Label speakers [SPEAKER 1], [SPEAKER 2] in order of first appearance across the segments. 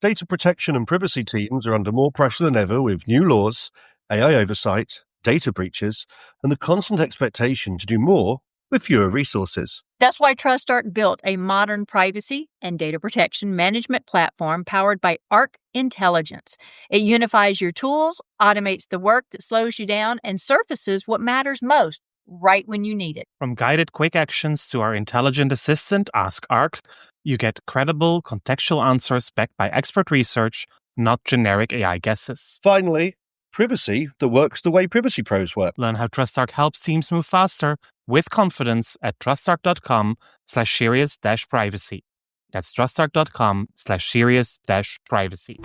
[SPEAKER 1] Data protection and privacy teams are under more pressure than ever with new laws, AI oversight, data breaches, and the constant expectation to do more with fewer resources.
[SPEAKER 2] That's why TrustArc built a modern privacy and data protection management platform powered by Arc Intelligence. It unifies your tools, automates the work that slows you down, and surfaces what matters most right when you need it.
[SPEAKER 3] From guided quick actions to our intelligent assistant, Ask Arc, you get credible, contextual answers backed by expert research, not generic AI guesses.
[SPEAKER 1] Finally, privacy that works the way privacy pros work.
[SPEAKER 3] Learn how TrustArc helps teams move faster with confidence at trustarc.com/serious-privacy. That's trustarc.com/serious-privacy.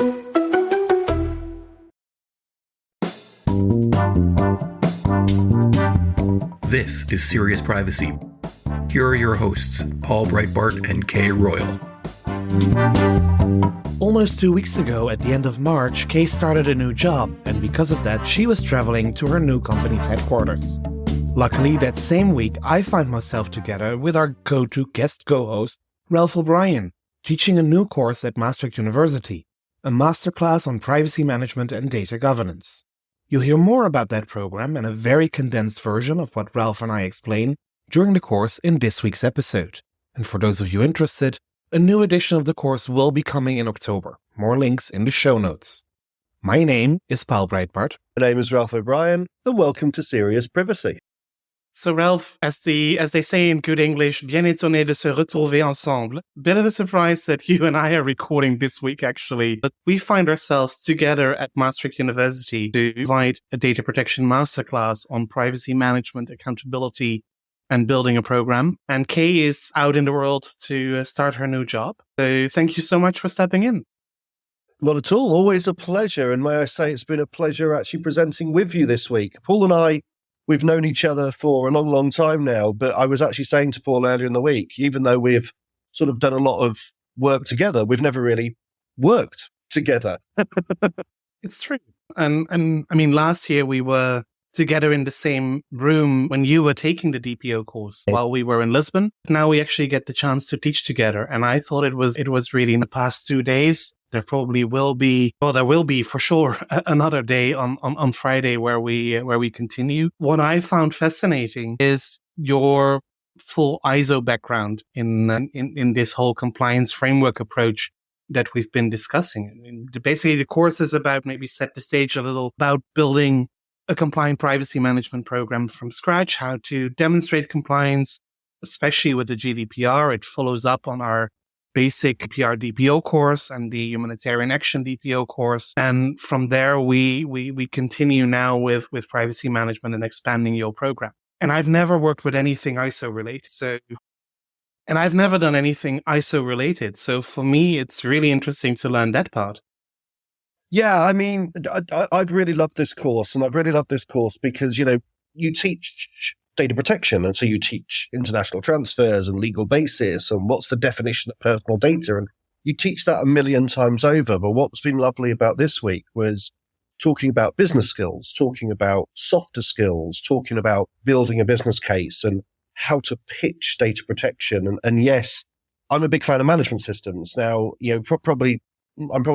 [SPEAKER 4] This is Serious Privacy. Here are your hosts, Paul Breitbart and Kay Royal.
[SPEAKER 5] Almost 2 weeks ago, at the end of March, Kay started a new job, and because of that, she was traveling to her new company's headquarters. Luckily, that same week, I find myself together with our go-to guest co-host, Ralph O'Brien, teaching a new course at Maastricht University, a masterclass on privacy management and data governance. You'll hear more about that program and a very condensed version of what Ralph and I explain during the course in this week's episode. And for those of you interested, a new edition of the course will be coming in October. More links in the show notes. My name is Paul Breitbart.
[SPEAKER 1] My name is Ralph O'Brien, and welcome to Serious Privacy.
[SPEAKER 5] So Ralph, as they say in good English, bien étonné de se retrouver ensemble. Bit of a surprise that you and I are recording this week, actually. But we find ourselves together at Maastricht University to provide a data protection masterclass on privacy management, accountability, and building a program. And Kay is out in the world to start her new job. So thank you so much for stepping in.
[SPEAKER 1] Not at all. Always a pleasure. And may I say it's been a pleasure actually presenting with you this week. Paul and I, we've known each other for a long, long time now. But I was actually saying to Paul earlier in the week, even though we've sort of done a lot of work together, we've never really worked together.
[SPEAKER 5] It's true. And I mean, last year we were together in the same room when you were taking the DPO course while we were in Lisbon. Now we actually get the chance to teach together. And I thought it was really in the past 2 days. There probably will be, well, there will be for sure another day on Friday where we continue. What I found fascinating is your full ISO background in this whole compliance framework approach that we've been discussing. I mean, basically the course is about, maybe set the stage a little, about building a compliant privacy management program from scratch, how to demonstrate compliance, especially with the GDPR. It follows up on our basic PR DPO course and the humanitarian action DPO course. And from there, we continue now with privacy management and expanding your program. And I've never worked with anything ISO related. And I've never done anything ISO related. So for me, it's really interesting to learn that part.
[SPEAKER 1] Yeah, I mean, I've really loved this course, and I've really loved this course because, you teach data protection, and so you teach international transfers and legal basis and what's the definition of personal data, and you teach that a million times over. But what's been lovely about this week was talking about business skills, talking about softer skills, talking about building a business case and how to pitch data protection. And yes, I'm a big fan of management systems. Now, I'm probably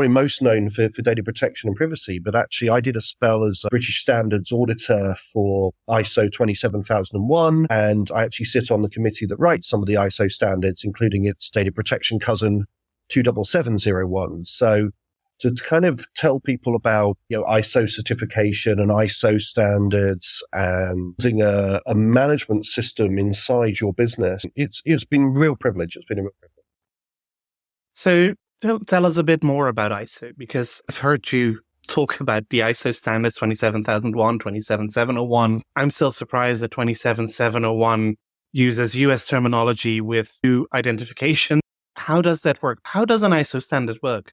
[SPEAKER 1] most known for data protection and privacy, but actually I did a spell as a British Standards auditor for ISO 27001, and I actually sit on the committee that writes some of the ISO standards, including its data protection cousin 27701. So to kind of tell people about ISO certification and ISO standards and using a management system inside your business, it's been a real privilege. It's been a real privilege.
[SPEAKER 5] So tell us a bit more about ISO, because I've heard you talk about the ISO standards 27001, 27701. I'm still surprised that 27701 uses US terminology with new identification. How does that work? How does an ISO standard work?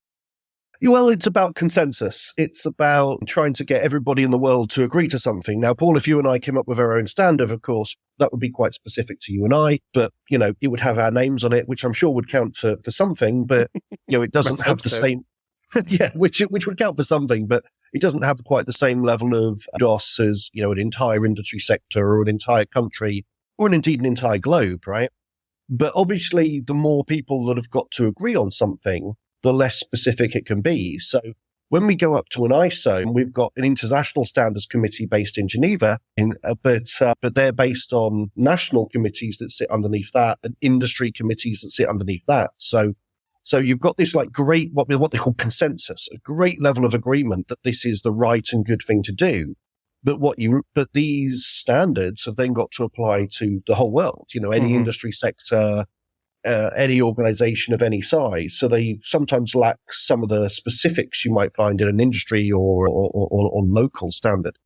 [SPEAKER 1] Well, it's about consensus. It's about trying to get everybody in the world to agree to something. Now, Paul, if you and I came up with our own standard, of course, that would be quite specific to you and I, but, it would have our names on it, which I'm sure would count for something, but, it doesn't have the same, which would count for something, but it doesn't have quite the same level of DOS as, an entire industry sector or an entire country or indeed an entire globe, right? But obviously, the more people that have got to agree on something, the less specific it can be. So when we go up to an ISO, we've got an international standards committee based in Geneva, but they're based on national committees that sit underneath that and industry committees that sit underneath that. So you've got this like great, what they call consensus, a great level of agreement that this is the right and good thing to do. But these standards have then got to apply to the whole world, any industry sector, any organization of any size. So they sometimes lack some of the specifics you might find in an industry or local standard.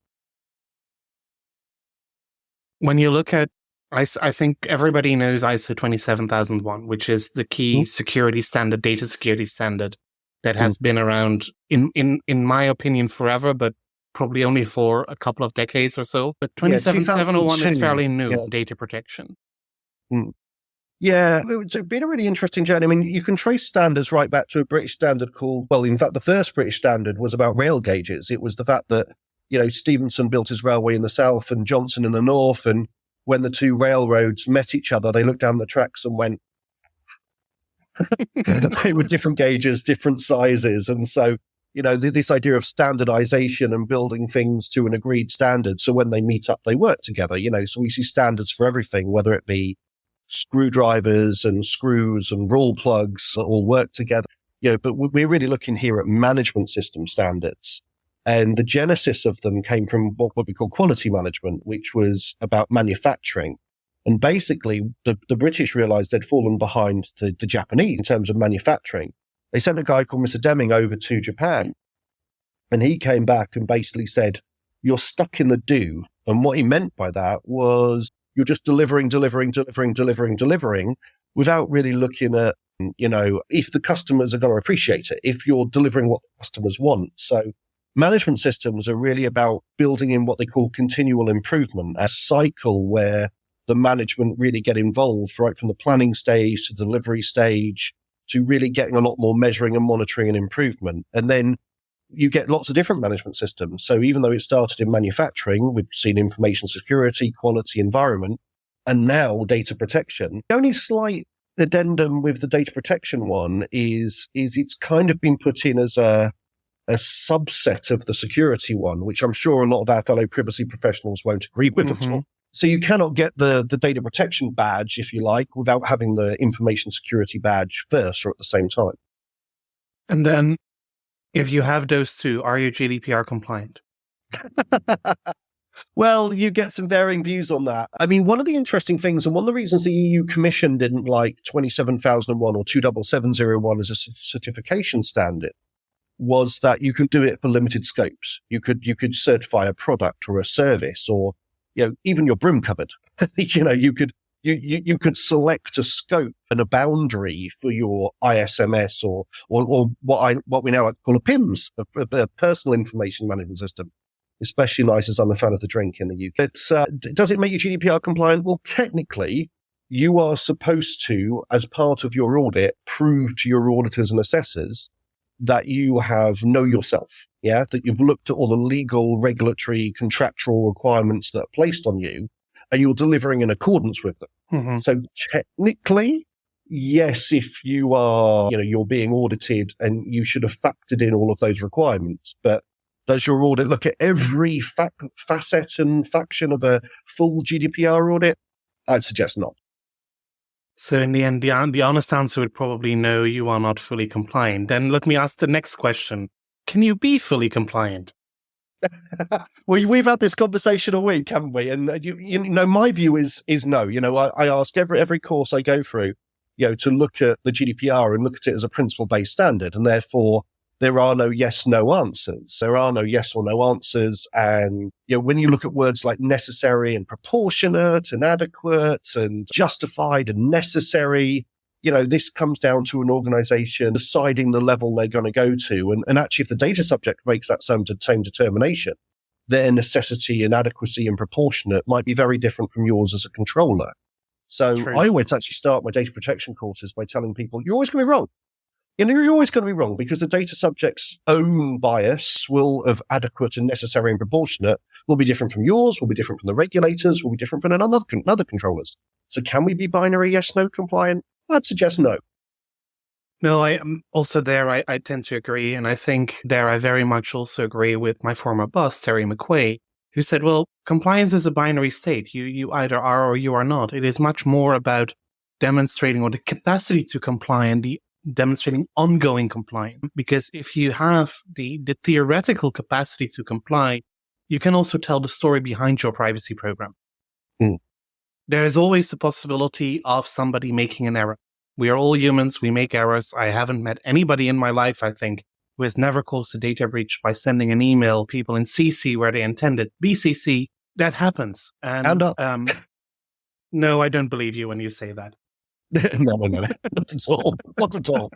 [SPEAKER 5] When you look at, I think everybody knows ISO 27001, which is the key security standard, data security standard that has been around in my opinion forever, but probably only for a couple of decades or so. But 27701 is fairly new, data protection.
[SPEAKER 1] Yeah, it's been a really interesting journey. I mean, you can trace standards right back to a British standard in fact, the first British standard was about rail gauges. It was the fact that, Stephenson built his railway in the south and Johnson in the north. And when the two railroads met each other, they looked down the tracks and went, they were different gauges, different sizes. And so, this idea of standardization and building things to an agreed standard. So when they meet up, they work together, so we see standards for everything, whether it be screwdrivers and screws and roll plugs that all work together. But we're really looking here at management system standards. And the genesis of them came from what we call quality management, which was about manufacturing. And basically, the British realized they'd fallen behind the Japanese in terms of manufacturing. They sent a guy called Mr. Deming over to Japan, and he came back and basically said, you're stuck in the do. And what he meant by that was you're just delivering without really looking at, if the customers are going to appreciate it, if you're delivering what the customers want. So management systems are really about building in what they call continual improvement, a cycle where the management really get involved right from the planning stage to delivery stage to really getting a lot more measuring and monitoring and improvement. And then you get lots of different management systems. So even though it started in manufacturing, we've seen information security, quality, environment, and now data protection. The only slight addendum with the data protection one is it's kind of been put in as a subset of the security one, which I'm sure a lot of our fellow privacy professionals won't agree with at all. So you cannot get the data protection badge, if you like, without having the information security badge first or at the same time.
[SPEAKER 5] And then if you have those two, are you GDPR compliant?
[SPEAKER 1] Well, you get some varying views on that. I mean, one of the interesting things, and one of the reasons the EU Commission didn't like 27001 or 27701 as a certification standard, was that you could do it for limited scopes. You could certify a product or a service or, even your broom cupboard. You could select a scope and a boundary for your ISMS or what we now like to call a PIMS, a personal information management system. Especially nice as I'm a fan of the drink in the UK. Does it make you GDPR compliant? Well, technically, you are supposed to, as part of your audit, prove to your auditors and assessors that you have know yourself, that you've looked at all the legal, regulatory, contractual requirements that are placed on you, and you're delivering in accordance with them. So technically, yes, if you are, you're being audited and you should have factored in all of those requirements, but does your audit look at every facet and faction of a full GDPR audit? I'd suggest not.
[SPEAKER 5] So in the end, the honest answer would probably no, you are not fully compliant. Then let me ask the next question. Can you be fully compliant?
[SPEAKER 1] We've had this conversation a week, haven't we? And my view is no. I ask every course I go through, to look at the GDPR and look at it as a principle-based standard, and therefore there are no yes/no answers. There are no yes or no answers. And, when you look at words like necessary and proportionate and adequate and justified and necessary, this comes down to an organization deciding the level they're going to go to. And actually, if the data subject makes that same determination, their necessity and adequacy and proportionate might be very different from yours as a controller. So
[SPEAKER 5] True.
[SPEAKER 1] I always actually start my data protection courses by telling people, you're always going to be wrong. You're always going to be wrong because the data subject's own bias of adequate and necessary and proportionate will be different from yours, will be different from the regulators, will be different from other controllers. So can we be binary yes/no compliant? I'd suggest no.
[SPEAKER 5] No, I am also there. I tend to agree. And I think there I very much also agree with my former boss, Terry McQuay, who said, well, compliance is a binary state. You either are or you are not. It is much more about demonstrating or the capacity to comply and demonstrating ongoing compliance. Because if you have the theoretical capacity to comply, you can also tell the story behind your privacy program. There is always the possibility of somebody making an error. We are all humans. We make errors. I haven't met anybody in my life, I think, who has never caused a data breach by sending an email, people in CC where they intended BCC. That happens. And no, I don't believe you when you say that.
[SPEAKER 1] No, not at all. Not at all.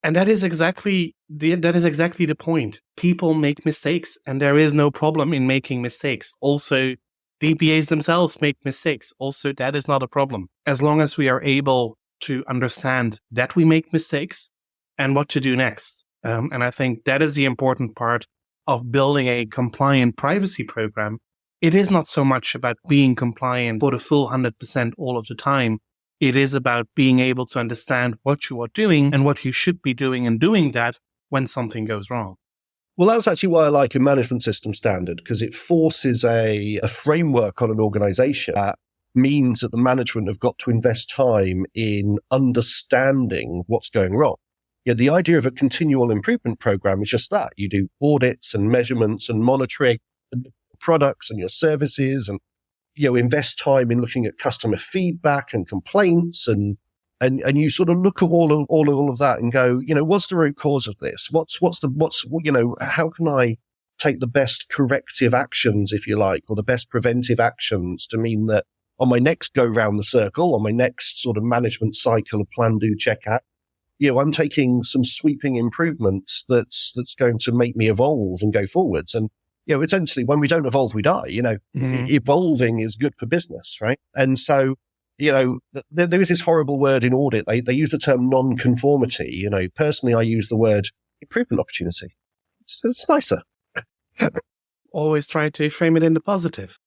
[SPEAKER 5] And that is exactly the point. People make mistakes, and there is no problem in making mistakes. Also, DPAs themselves make mistakes. Also, that is not a problem. As long as we are able to understand that we make mistakes and what to do next. And I think that is the important part of building a compliant privacy program. It is not so much about being compliant for the full 100% all of the time. It is about being able to understand what you are doing and what you should be doing and doing that when something goes wrong.
[SPEAKER 1] Well, that's actually why I like a management system standard, because it forces a framework on an organization that means that the management have got to invest time in understanding what's going wrong. Yeah, the idea of a continual improvement program is just that. You do audits and measurements and monitoring and products and your services, and invest time in looking at customer feedback and complaints, and you sort of look at all of that and go, what's the root cause of this? How can I take the best corrective actions, if you like, or the best preventive actions to mean that on my next go round the circle, on my next sort of management cycle of plan, do, check, act, I'm taking some sweeping improvements that's going to make me evolve and go forwards. And essentially, when we don't evolve, we die. Evolving is good for business, right? And so, there is this horrible word in audit. They use the term non-conformity. Personally, I use the word improvement opportunity. It's nicer.
[SPEAKER 5] Always try to frame it in the positive.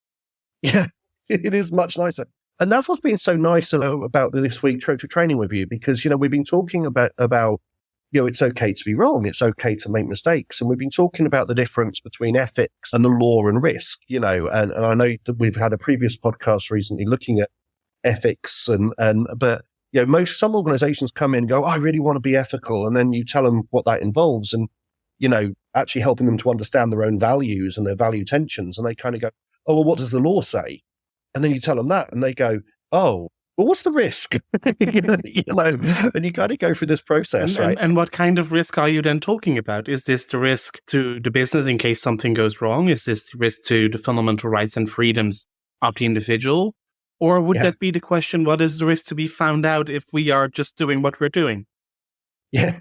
[SPEAKER 1] Yeah, it is much nicer. And that's what's been so nice about this week training with you, because, we've been talking about it's okay to be wrong. It's okay to make mistakes. And we've been talking about the difference between ethics and the law and risk, and I know that we've had a previous podcast recently looking at ethics but some organizations come in and go, I really want to be ethical. And then you tell them what that involves and, actually helping them to understand their own values and their value tensions. And they kind of go, oh, well, what does the law say? And then you tell them that and they go, oh, well, what's the risk? And you kind of go through this process, right?
[SPEAKER 5] And what kind of risk are you then talking about? Is this the risk to the business in case something goes wrong? Is this the risk to the fundamental rights and freedoms of the individual? Or would that be the question, what is the risk to be found out if we are just doing what we're doing?
[SPEAKER 1] Yeah.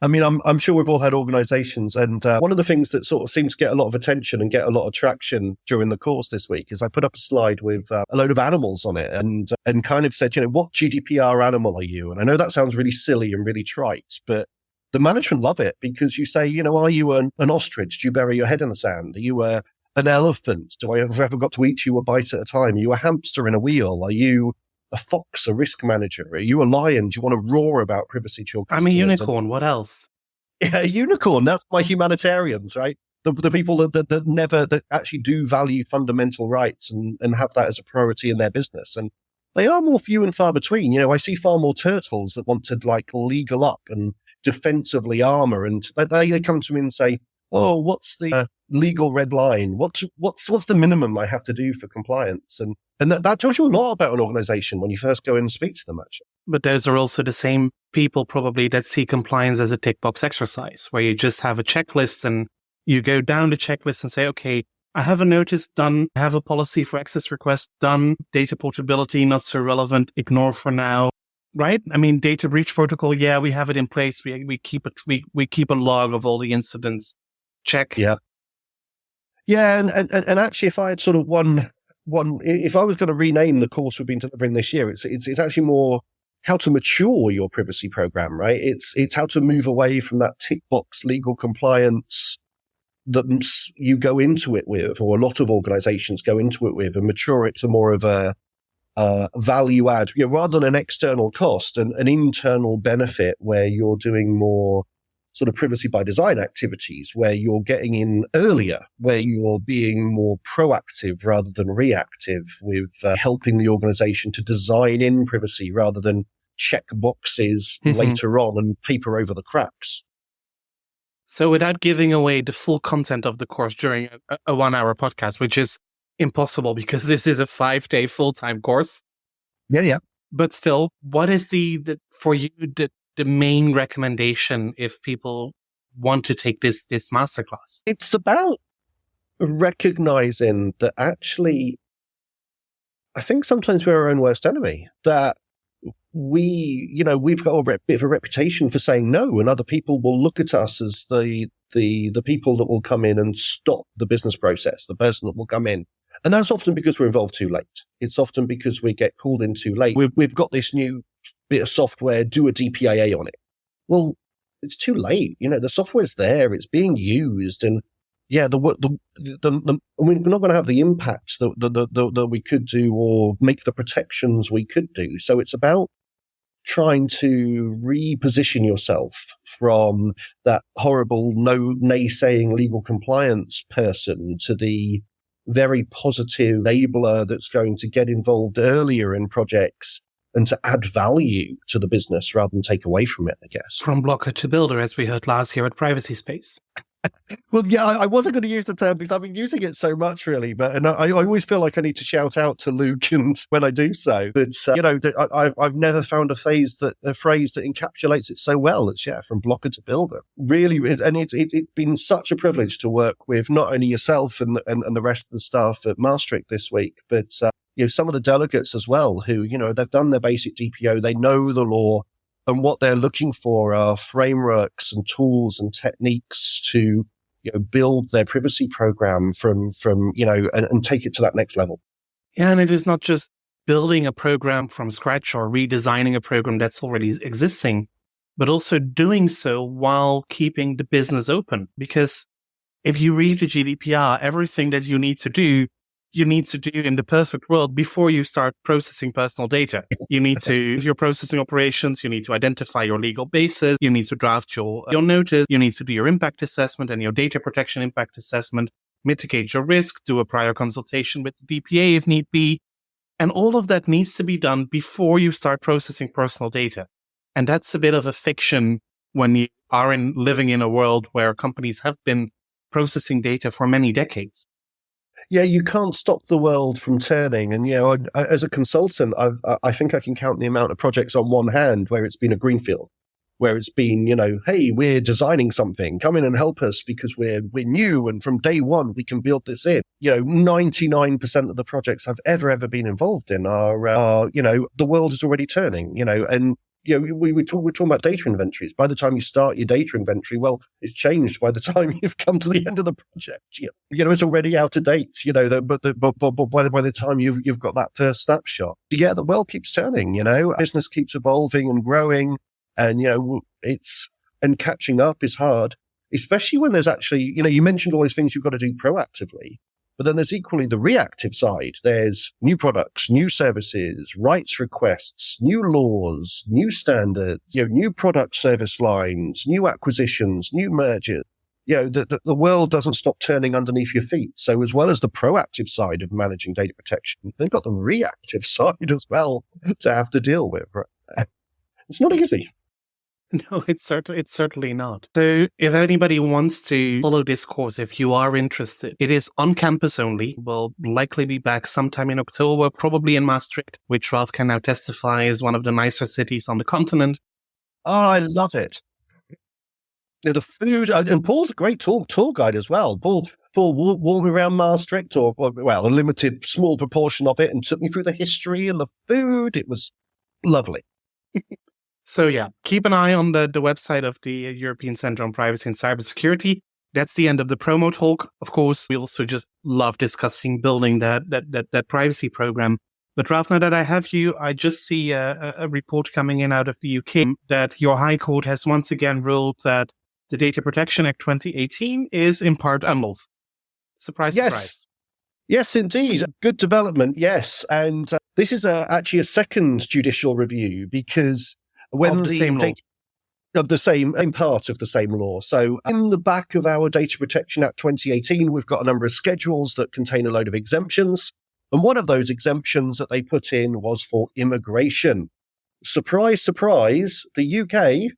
[SPEAKER 1] I mean, I'm sure we've all had organizations, and one of the things that sort of seems to get a lot of attention and get a lot of traction during the course this week is I put up a slide with a load of animals on it and kind of said, what GDPR animal are you? And I know that sounds really silly and really trite, but the management love it because you say, are you an ostrich? Do you bury your head in the sand? Are you an elephant? Do I ever got to eat you a bite at a time? Are you a hamster in a wheel? Are you a fox, a risk manager? Are you a lion? Do you want to roar about privacy to your customers?
[SPEAKER 5] I'm a unicorn. What else?
[SPEAKER 1] Yeah, a unicorn. That's my humanitarians, right? The people that actually do value fundamental rights and have that as a priority in their business. And they are more few and far between. I see far more turtles that want to legal up and defensively armor. And they come to me and say, oh, what's the legal red line? What's the minimum I have to do for compliance? And that tells you a lot about an organization when you first go in and speak to them, actually.
[SPEAKER 5] But those are also the same people probably that see compliance as a tick box exercise, where you just have a checklist and you go down the checklist and say, okay, I have a notice done. I have a policy for access request done. Data portability, not so relevant. Ignore for now. Right? I mean, data breach protocol. Yeah, we have it in place. We keep a log of all the incidents. Check.
[SPEAKER 1] Yeah. Yeah. And actually, if I had sort of one, if I was going to rename the course we've been delivering this year, it's actually more how to mature your privacy program, right? It's how to move away from that tick box legal compliance that you go into it with, or a lot of organizations go into it with, and mature it to more of a value add, rather than an external cost, an internal benefit where you're doing more sort of privacy by design activities, where you're getting in earlier, where you're being more proactive rather than reactive with helping the organization to design in privacy rather than check boxes later on and paper over the cracks.
[SPEAKER 5] So without giving away the full content of the course during a 1-hour podcast, which is impossible because this is a 5-day full-time course.
[SPEAKER 1] Yeah.
[SPEAKER 5] But still, what is for you, the main recommendation if people want to take this masterclass?
[SPEAKER 1] It's about recognizing that actually, I think sometimes we're our own worst enemy, that we've got a bit of a reputation for saying no, and other people will look at us as the people that will come in and stop the business process, the person that will come in. And that's often because we're involved too late. It's often because we get called in too late. We've got this new bit of software, do a DPIA on it. Well, it's too late. The software's there, it's being used, and we're not going to have the impact that we could do or make the protections we could do. So it's about trying to reposition yourself from that horrible naysaying legal compliance person to the very positive enabler that's going to get involved earlier in projects and to add value to the business rather than take away from it, I guess.
[SPEAKER 5] From blocker to builder, as we heard last year at Privacy Space.
[SPEAKER 1] Well, yeah, I wasn't going to use the term because I've been using it so much, really. But I always feel like I need to shout out to Luke, and when I do so, but I've never found a phrase that encapsulates it so well. It's from blocker to builder, really. And it's been such a privilege to work with not only yourself and the rest of the staff at Maastricht this week, but some of the delegates as well, who they've done their basic DPO, they know the law. And what they're looking for are frameworks and tools and techniques to, build their privacy program from and take it to that next level.
[SPEAKER 5] Yeah, and it is not just building a program from scratch or redesigning a program that's already existing, but also doing so while keeping the business open. Because if you read the GDPR, everything that you need to do in the perfect world before you start processing personal data. You need to do your processing operations. You need to identify your legal basis. You need to draft your notice. You need to do your impact assessment and your data protection impact assessment, mitigate your risk, do a prior consultation with the DPA if need be. And all of that needs to be done before you start processing personal data. And that's a bit of a fiction when you are living in a world where companies have been processing data for many decades.
[SPEAKER 1] Yeah, you can't stop the world from turning. And, as a consultant, I think I can count the amount of projects on one hand where it's been a greenfield, where it's been, hey, we're designing something, come in and help us because we're new. And from day one, we can build this in. 99% of the projects I've ever been involved in are the world is already turning, and we're talking about data inventories. By the time you start your data inventory, well, it's changed by the time you've come to the end of the project. It's already out of date. But by the time you've got that first snapshot, the world keeps turning. Business keeps evolving and growing, and and catching up is hard, especially when there's actually you mentioned all these things you've got to do proactively. But then there's equally the reactive side. There's new products, new services, rights requests, new laws, new standards, new product service lines, new acquisitions, new mergers. The world doesn't stop turning underneath your feet. So as well as the proactive side of managing data protection, they've got the reactive side as well to have to deal with. Right? It's not easy.
[SPEAKER 5] No, it's certainly not. So if anybody wants to follow this course, if you are interested, it is on campus only. We'll likely be back sometime in October, probably in Maastricht, which Ralph can now testify is one of the nicer cities on the continent.
[SPEAKER 1] Oh, I love it. The food, and Paul's a great tour guide as well. Paul walked me around Maastricht, or a limited small proportion of it, and took me through the history and the food. It was lovely.
[SPEAKER 5] So yeah, keep an eye on the website of the European Centre on Privacy and Cybersecurity. That's the end of the promo talk. Of course, we also just love discussing building that privacy program. But Ralph, now that I have you, I just see a report coming in out of the UK that your High Court has once again ruled that the Data Protection Act 2018 is in part unlawful. Surprise,
[SPEAKER 1] yes.
[SPEAKER 5] surprise.
[SPEAKER 1] Yes, indeed. Good development, yes. And This is actually a second judicial review because when
[SPEAKER 5] Of the same law.
[SPEAKER 1] Of the same part of the same law. So in the back of our Data Protection Act 2018, we've got a number of schedules that contain a load of exemptions. And one of those exemptions that they put in was for immigration. Surprise, surprise, the UK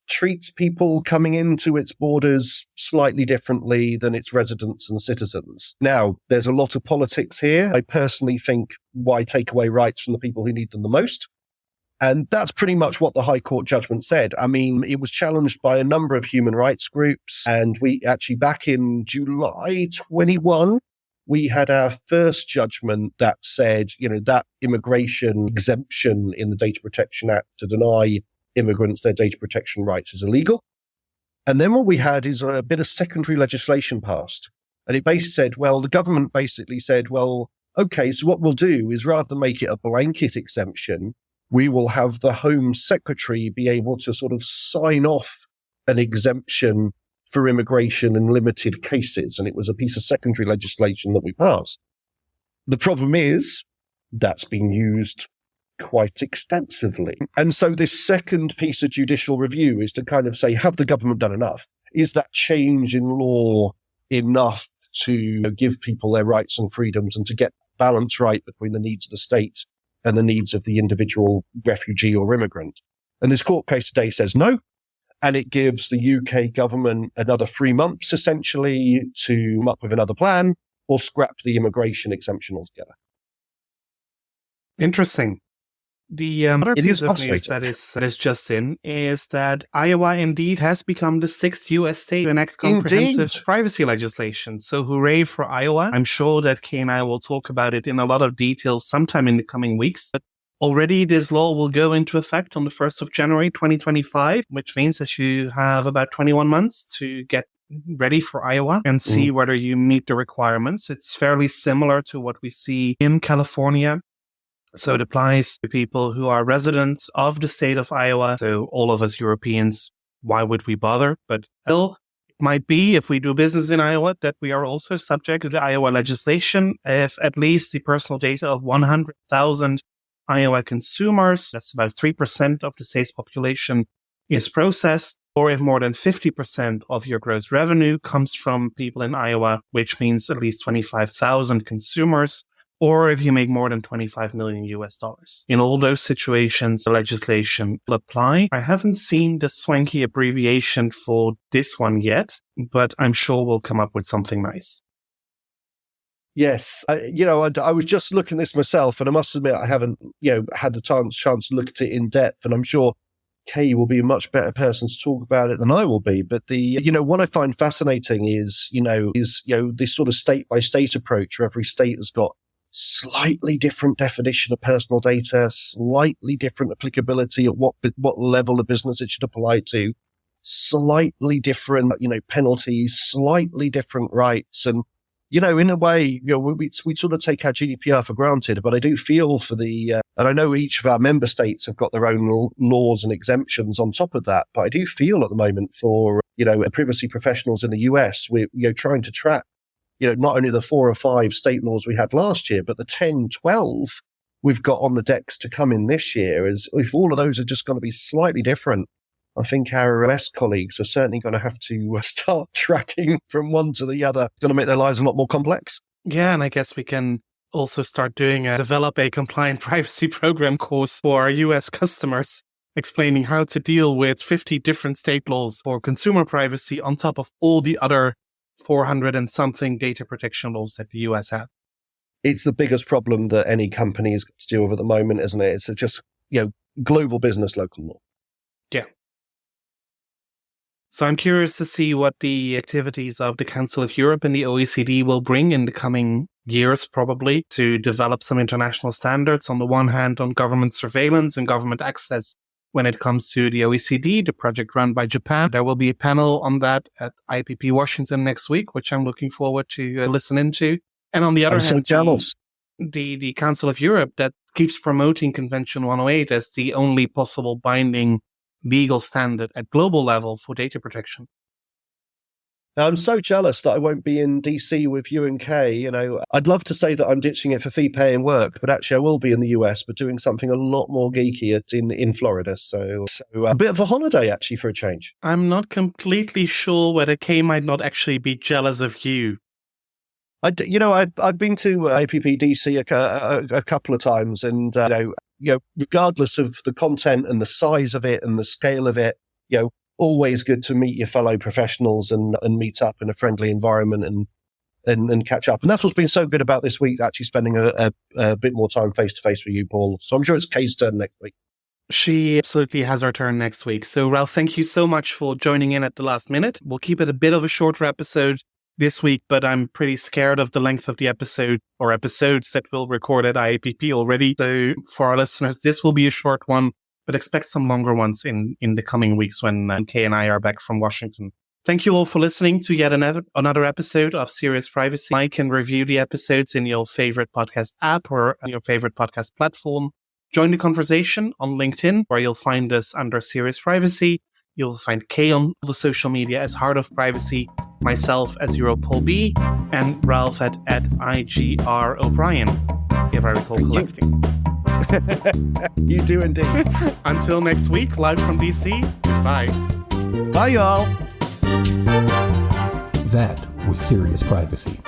[SPEAKER 1] treats people coming into its borders slightly differently than its residents and citizens. Now, there's a lot of politics here. I personally think, why take away rights from the people who need them the most? And that's pretty much what the High Court judgment said. I mean, it was challenged by a number of human rights groups. And we actually, back in July 21, we had our first judgment that said, that immigration exemption in the Data Protection Act to deny immigrants their data protection rights is illegal. And then what we had is a bit of secondary legislation passed. And it basically said, the government basically said, okay, so what we'll do is rather than make it a blanket exemption, we will have the Home Secretary be able to sort of sign off an exemption for immigration in limited cases. And it was a piece of secondary legislation that we passed. The problem is that's been used quite extensively. And so this second piece of judicial review is to kind of say, have the government done enough? Is that change in law enough to give people their rights and freedoms and to get balance right between the needs of the state and the needs of the individual refugee or immigrant? And this court case today says no. And it gives the UK government another 3 months, essentially, to come up with another plan or scrap the immigration exemption altogether.
[SPEAKER 5] Interesting. The other
[SPEAKER 1] It
[SPEAKER 5] piece
[SPEAKER 1] is
[SPEAKER 5] of news that is just in is that Iowa indeed has become the 6th U.S. state to enact comprehensive privacy legislation. So hooray for Iowa. I'm sure that Kay and I will talk about it in a lot of detail sometime in the coming weeks. But already this law will go into effect on the 1st of January 2025, which means that you have about 21 months to get ready for Iowa and see whether you meet the requirements. It's fairly similar to what we see in California. So it applies to people who are residents of the state of Iowa. So all of us Europeans, why would we bother? But still, it might be, if we do business in Iowa, that we are also subject to the Iowa legislation if at least the personal data of 100,000 Iowa consumers, that's about 3% of the state's population, is processed, or if more than 50% of your gross revenue comes from people in Iowa, which means at least 25,000 consumers, or if you make more than $25 million US. In all those situations, the legislation will apply. I haven't seen the swanky abbreviation for this one yet, but I'm sure we'll come up with something nice.
[SPEAKER 1] Yes. I was just looking at this myself, and I must admit I haven't, had the chance to look at it in depth, and I'm sure Kay will be a much better person to talk about it than I will be. But what I find fascinating is this sort of state by state approach where every state has got slightly different definition of personal data, slightly different applicability at what level of business it should apply to, slightly different, penalties, slightly different rights. And, in a way, we sort of take our GDPR for granted, but I do feel for and I know each of our member states have got their own laws and exemptions on top of that, but I do feel at the moment for, privacy professionals in the US, we're, trying to track not only the 4 or 5 state laws we had last year, but the 10, 12 we've got on the decks to come in this year. Is if all of those are just going to be slightly different, I think our US colleagues are certainly going to have to start tracking from one to the other. It's going to make their lives a lot more complex.
[SPEAKER 5] Yeah, and I guess we can also start develop a compliant privacy program course for our US customers, explaining how to deal with 50 different state laws for consumer privacy on top of all the other 400 and something data protection laws that the US have.
[SPEAKER 1] It's the biggest problem that any company has got to deal with at the moment, isn't it? It's just, global business, local law.
[SPEAKER 5] Yeah. So I'm curious to see what the activities of the Council of Europe and the OECD will bring in the coming years, probably, to develop some international standards. On the one hand, on government surveillance and government access. When it comes to the OECD, the project run by Japan, there will be a panel on that at IPP Washington next week, which I'm looking forward to listening to. And on the other hand, the Council of Europe that keeps promoting Convention 108 as the only possible binding legal standard at global level for data protection.
[SPEAKER 1] I'm so jealous that I won't be in DC with you and Kay. You know, I'd love to say that I'm ditching it for fee-paying work, but actually I will be in the US, but doing something a lot more geeky in Florida. So a bit of a holiday, actually, for a change.
[SPEAKER 5] I'm not completely sure whether Kay might not actually be jealous of you.
[SPEAKER 1] I've been to APPDC a couple of times, and regardless of the content and the size of it and the scale of it, always good to meet your fellow professionals and meet up in a friendly environment and catch up. And that's what's been so good about this week, actually spending a bit more time face to face with you, Paul. So I'm sure it's Kay's turn next week.
[SPEAKER 5] She absolutely has her turn next week. So Ralph, thank you so much for joining in at the last minute. We'll keep it a bit of a shorter episode this week, but I'm pretty scared of the length of the episode or episodes that we'll record at IAPP already. So for our listeners, this will be a short one, but expect some longer ones in the coming weeks when Kay and I are back from Washington. Thank you all for listening to yet another episode of Serious Privacy. Like and review the episodes in your favorite podcast app or your favorite podcast platform. Join the conversation on LinkedIn, where you'll find us under Serious Privacy. You'll find Kay on the social media as Heart of Privacy, myself as EuroPolB, and Ralph at IGR O'Brien, if I recall correctly.
[SPEAKER 1] You do indeed.
[SPEAKER 5] Until next week, live from DC. Bye.
[SPEAKER 1] Bye, y'all.
[SPEAKER 4] That was Serious Privacy.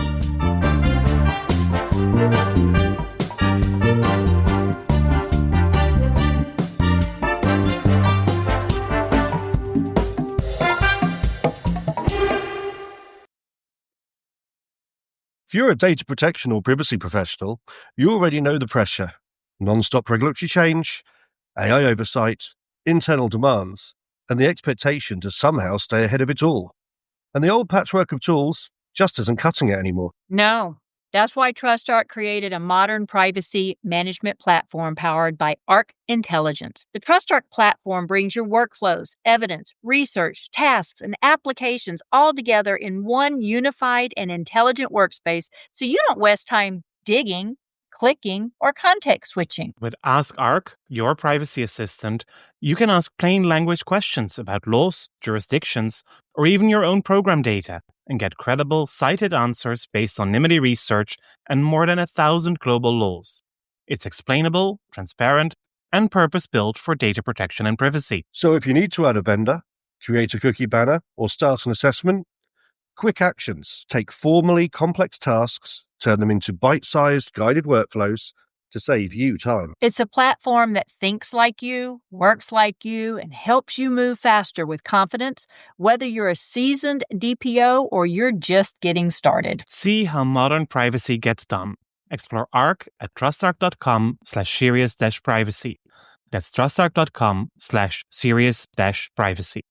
[SPEAKER 1] If you're a data protection or privacy professional, you already know the pressure. Non-stop regulatory change, AI oversight, internal demands, and the expectation to somehow stay ahead of it all. And the old patchwork of tools just isn't cutting it anymore.
[SPEAKER 2] No. That's why TrustArc created a modern privacy management platform powered by Arc Intelligence. The TrustArc platform brings your workflows, evidence, research, tasks, and applications all together in one unified and intelligent workspace, so you don't waste time digging, clicking, or context switching.
[SPEAKER 3] With Ask Arc, your privacy assistant, you can ask plain language questions about laws, jurisdictions, or even your own program data, and get credible, cited answers based on NIMBY research and more than 1,000 global laws. It's explainable, transparent, and purpose-built for data protection and privacy.
[SPEAKER 1] So if you need to add a vendor, create a cookie banner, or start an assessment, quick actions take formally complex tasks, turn them into bite-sized guided workflows to save you time.
[SPEAKER 2] It's a platform that thinks like you, works like you, and helps you move faster with confidence, whether you're a seasoned DPO or you're just getting started.
[SPEAKER 3] See how modern privacy gets done. Explore Arc at trustarc.com/serious-privacy. That's trustarc.com/serious-privacy.